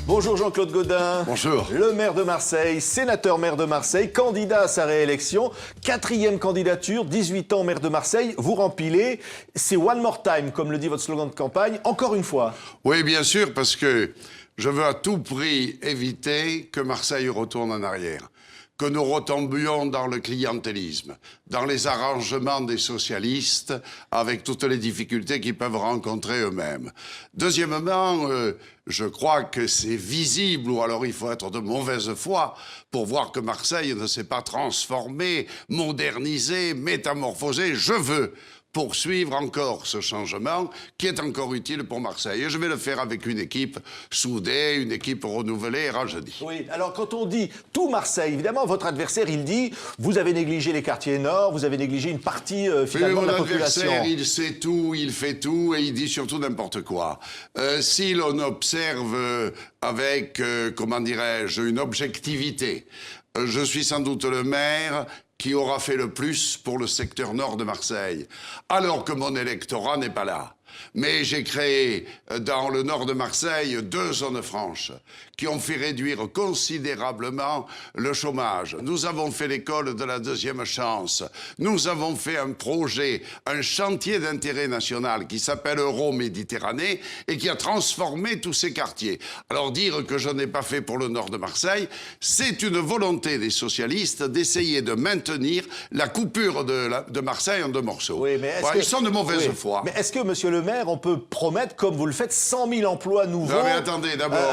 Bonjour Jean-Claude Gaudin. Bonjour. Le maire de Marseille, sénateur maire de Marseille, candidat à sa réélection, 4e candidature, 18 ans maire de Marseille, vous rempilez, c'est one more time, comme le dit votre slogan de campagne, encore une fois. Oui, bien sûr, parce que je veux à tout prix éviter que Marseille retourne en arrière, que nous retombions dans le clientélisme, dans les arrangements des socialistes, avec toutes les difficultés qu'ils peuvent rencontrer eux-mêmes. Deuxièmement, je crois que c'est visible, ou alors il faut être de mauvaise foi pour voir que Marseille ne s'est pas transformé, modernisé, métamorphosé. Je veux poursuivre encore ce changement qui est encore utile pour Marseille. Et je vais le faire avec une équipe soudée, une équipe renouvelée et rajeunit. Oui, alors quand on dit tout Marseille, évidemment, votre adversaire, il dit, vous avez négligé les quartiers nord, vous avez négligé une partie finalement de la population. Mon adversaire, il sait tout, il fait tout et il dit surtout n'importe quoi. Si l'on observe avec, comment dirais-je, une objectivité, je suis sans doute le maire qui aura fait le plus pour le secteur nord de Marseille, alors que mon électorat n'est pas là. Mais j'ai créé dans le nord de Marseille 2 zones franches qui ont fait réduire considérablement le chômage. Nous avons fait l'école de la deuxième chance. Nous avons fait un projet, un chantier d'intérêt national qui s'appelle Euro-Méditerranée et qui a transformé tous ces quartiers. Alors dire que je n'ai pas fait pour le nord de Marseille, c'est une volonté des socialistes d'essayer de maintenir la coupure de Marseille en 2 morceaux. Oui, mais ils sont de mauvaise foi. Mais est-ce que, monsieur le maire, on peut promettre, comme vous le faites, 100 000 emplois nouveaux? Non, mais attendez, d'abord,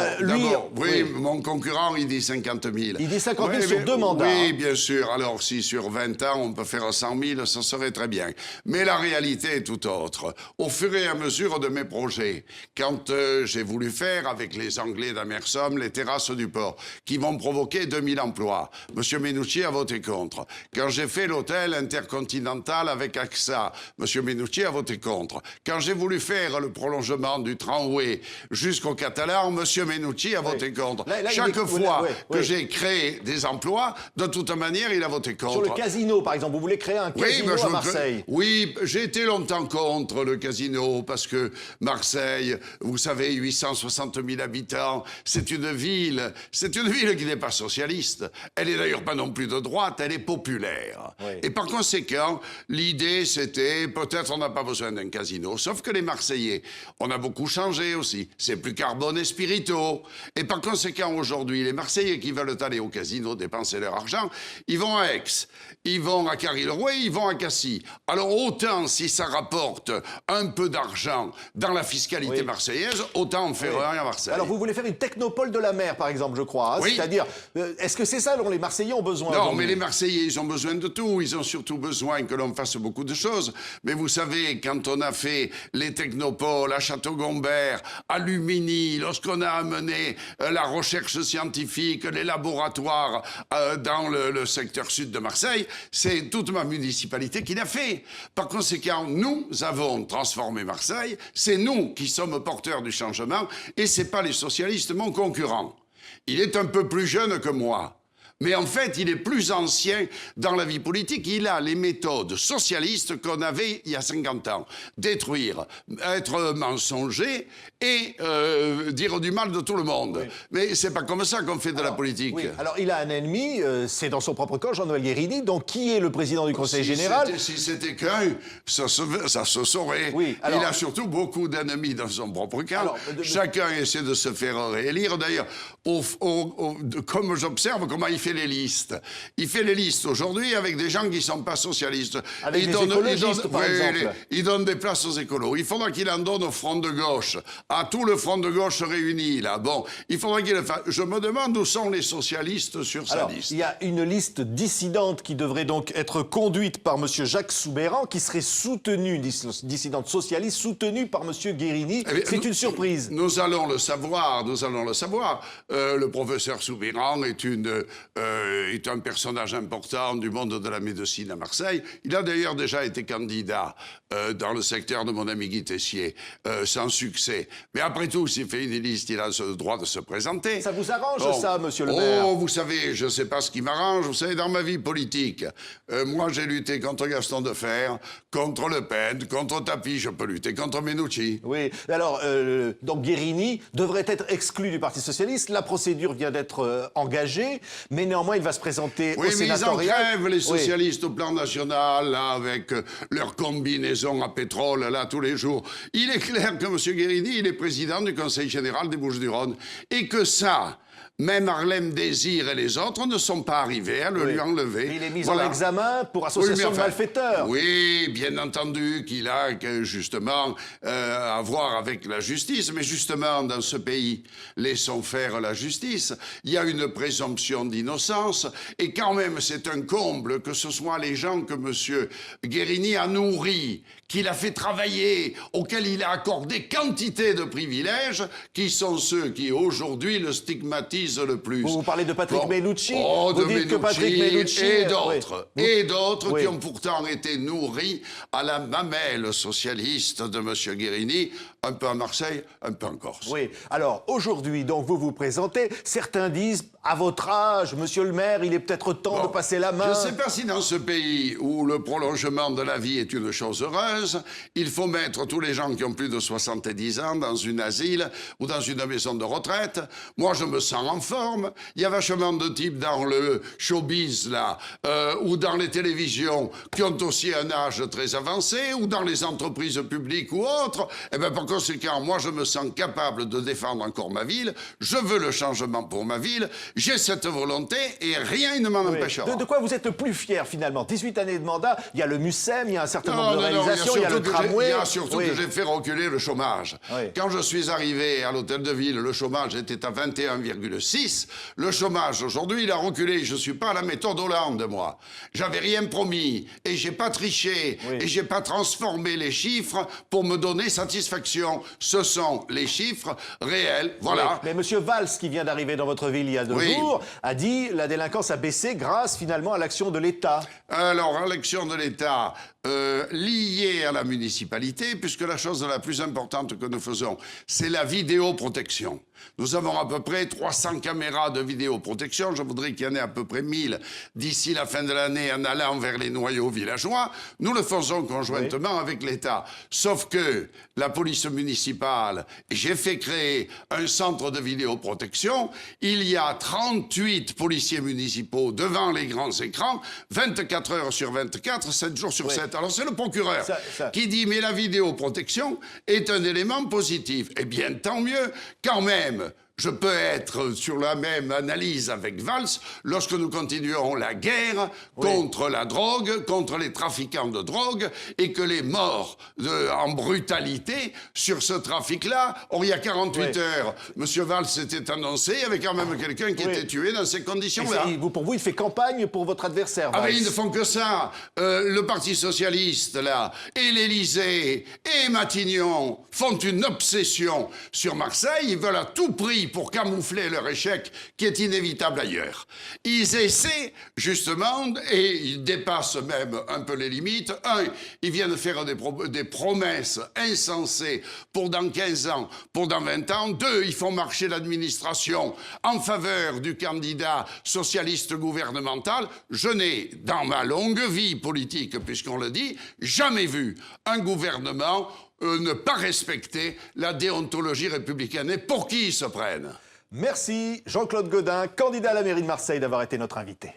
oui, mon concurrent, il dit 50 000. Il dit 50 000 sur 2 mandats. Oui, bien sûr. Alors, si sur 20 ans, on peut faire 100 000, ça serait très bien. Mais la réalité est tout autre. Au fur et à mesure de mes projets, quand j'ai voulu faire avec les Anglais d'Amersom les terrasses du port, qui vont provoquer 2000 emplois, M. Menucci a voté contre. Quand j'ai fait l'hôtel intercontinental avec AXA, M. Menucci a voté contre. Quand j'ai voulu faire le prolongement du tramway jusqu'au Catalan, M. Menucci a voté contre. Chaque fois que j'ai créé des emplois, de toute manière, il a voté contre. Sur le casino, par exemple, vous voulez créer un casino à Marseille? Oui, j'ai été longtemps contre le casino, parce que Marseille, vous savez, 860 000 habitants, c'est une ville qui n'est pas socialiste. Elle est d'ailleurs pas non plus de droite, elle est populaire. Oui. Et par conséquent, l'idée, c'était, peut-être on n'a pas besoin d'un casino, sauf que les Marseillais, on a beaucoup changé aussi. C'est plus carbone et spirito. Et par conséquent, aujourd'hui, les Marseillais qui veulent aller au casino dépenser leur argent, ils vont à Aix, ils vont à Carry-le-Rouet, ils vont à Cassis. Alors autant, si ça rapporte un peu d'argent dans la fiscalité marseillaise, autant en faire un à Marseille. Alors vous voulez faire une technopole de la mer, par exemple, je crois. Hein, oui. C'est-à-dire, est-ce que c'est ça dont les Marseillais ont besoin? Non, mais les Marseillais, ils ont besoin de tout. Ils ont surtout besoin que l'on fasse beaucoup de choses. Mais vous savez, quand on a fait les technopoles à Château-Gombert, à Lumini, lorsqu'on a amené la recherche scientifique, les laboratoires dans le secteur sud de Marseille, c'est toute ma municipalité qui l'a fait. Par conséquent, nous avons transformé Marseille, c'est nous qui sommes porteurs du changement, et c'est pas les socialistes, mon concurrent. Il est un peu plus jeune que moi. Mais en fait, il est plus ancien dans la vie politique. Il a les méthodes socialistes qu'on avait il y a 50 ans. Détruire, être mensonger et dire du mal de tout le monde. Oui. Mais c'est pas comme ça qu'on fait de la politique. Oui. Alors, il a un ennemi, c'est dans son propre camp, Jean-Noël Guérini, donc qui est le président du Conseil général. Si c'était qu'un, ça se saurait. Oui, alors, il a surtout beaucoup d'ennemis dans son propre camp. Alors, chacun essaie de se faire réélire. D'ailleurs, comme j'observe comment il fait les listes. Il fait les listes aujourd'hui avec des gens qui ne sont pas socialistes. Avec des écologistes, par exemple. Il donne des places aux écolos. Il faudra qu'il en donne au front de gauche, à tout le front de gauche réuni, là. Bon, il faudra qu'il le fasse. Je me demande où sont les socialistes sur sa liste. Il y a une liste dissidente qui devrait donc être conduite par M. Jacques Soubeyran, qui serait soutenue, dissidente socialiste, soutenue par M. Guérini. C'est une surprise. Nous allons le savoir, Le professeur Soubeyran est une est un personnage important du monde de la médecine à Marseille. Il a d'ailleurs déjà été candidat dans le secteur de mon ami Guy Tessier, sans succès. Mais après tout, s'il fait une liste, il a le droit de se présenter. Ça vous arrange, ça, monsieur le maire? Oh, vous savez, je ne sais pas ce qui m'arrange. Vous savez, dans ma vie politique, moi, j'ai lutté contre Gaston Defferre, contre Le Pen, contre Tapi, je peux lutter contre Menucci. Oui, alors, donc Guérini devrait être exclu du Parti socialiste. La procédure vient d'être engagée, mais néanmoins, il va se présenter au sénatorial. Oui, mais ils en crèvent, les socialistes, au plan national, là, avec leur combinaison à pétrole, là, tous les jours. Il est clair que M. Guérini, il est président du Conseil général des Bouches-du-Rhône. Et que ça... Même Harlem Désir et les autres ne sont pas arrivés à le lui enlever. Il est mis en examen pour association de malfaiteurs. Oui, bien entendu qu'il a justement à voir avec la justice. Mais justement, dans ce pays, laissons faire la justice. Il y a une présomption d'innocence. Et quand même, c'est un comble que ce soit les gens que M. Guérini a nourris, qu'il a fait travailler, auxquels il a accordé quantité de privilèges, qui sont ceux qui, aujourd'hui, le stigmatisent le plus. Vous parlez de Patrick Menucci. Vous dites que Patrick Menucci et d'autres qui ont pourtant été nourris à la mamelle socialiste de M. Guérini, un peu à Marseille, un peu en Corse. Oui. Alors, aujourd'hui, donc, vous vous présentez. Certains disent, à votre âge, monsieur le maire, il est peut-être temps de passer la main. Je ne sais pas si dans ce pays où le prolongement de la vie est une chose heureuse, il faut mettre tous les gens qui ont plus de 70 ans dans une asile ou dans une maison de retraite. Moi, je me sens en forme. Il y a vachement de types dans le showbiz, là, ou dans les télévisions, qui ont aussi un âge très avancé, ou dans les entreprises publiques ou autres. Eh bien, par conséquent, moi, je me sens capable de défendre encore ma ville. Je veux le changement pour ma ville. J'ai cette volonté et rien ne m'en empêchera. De quoi vous êtes le plus fier, finalement? 18 années de mandat, il y a le MUSEM, il y a un certain nombre de réalisations, il y a le tramway. Il y a surtout que j'ai fait reculer le chômage. Oui. Quand je suis arrivé à l'hôtel de ville, le chômage était à 21,6. Le chômage, aujourd'hui, il a reculé. Je ne suis pas à la méthode Hollande, moi. J'avais rien promis et j'ai pas triché et j'ai pas transformé les chiffres pour me donner satisfaction. Ce sont les chiffres réels, voilà. Oui. Mais M. Valls, qui vient d'arriver dans votre ville il y a 2 jours, a dit la délinquance a baissé grâce finalement à l'action de l'État. Alors, à l'action de l'État liée à la municipalité, puisque la chose la plus importante que nous faisons, c'est la vidéoprotection. Nous avons à peu près 300 caméras de vidéoprotection. Je voudrais qu'il y en ait à peu près 1000 d'ici la fin de l'année en allant vers les noyaux villageois. Nous le faisons conjointement avec l'État. Sauf que la police municipale, j'ai fait créer un centre de vidéoprotection. Il y a 38 policiers municipaux devant les grands écrans, 24 heures sur 24, 7 jours sur 7. Alors c'est le procureur qui dit mais la vidéoprotection est un élément positif. Eh bien tant mieux, quand même. Je peux être sur la même analyse avec Valls lorsque nous continuerons la guerre contre la drogue, contre les trafiquants de drogue, et que les morts en brutalité sur ce trafic-là, or il y a 48 heures, M. Valls s'était annoncé, il y avait quand même quelqu'un qui était tué dans ces conditions-là. Pour vous, il fait campagne pour votre adversaire, Valls. Ah ben ils ne font que ça. Le Parti socialiste, là, et l'Élysée, et Matignon font une obsession sur Marseille. Ils veulent à tout prix pour camoufler leur échec qui est inévitable ailleurs. Ils essaient, justement, et ils dépassent même un peu les limites. Un, ils viennent faire des promesses insensées pour dans 15 ans, pour dans 20 ans. Deux, ils font marcher l'administration en faveur du candidat socialiste gouvernemental. Je n'ai, dans ma longue vie politique, puisqu'on le dit, jamais vu un gouvernement ne pas respecter la déontologie républicaine. Et pour qui ils se prennent? Merci Jean-Claude Gaudin, candidat à la mairie de Marseille, d'avoir été notre invité.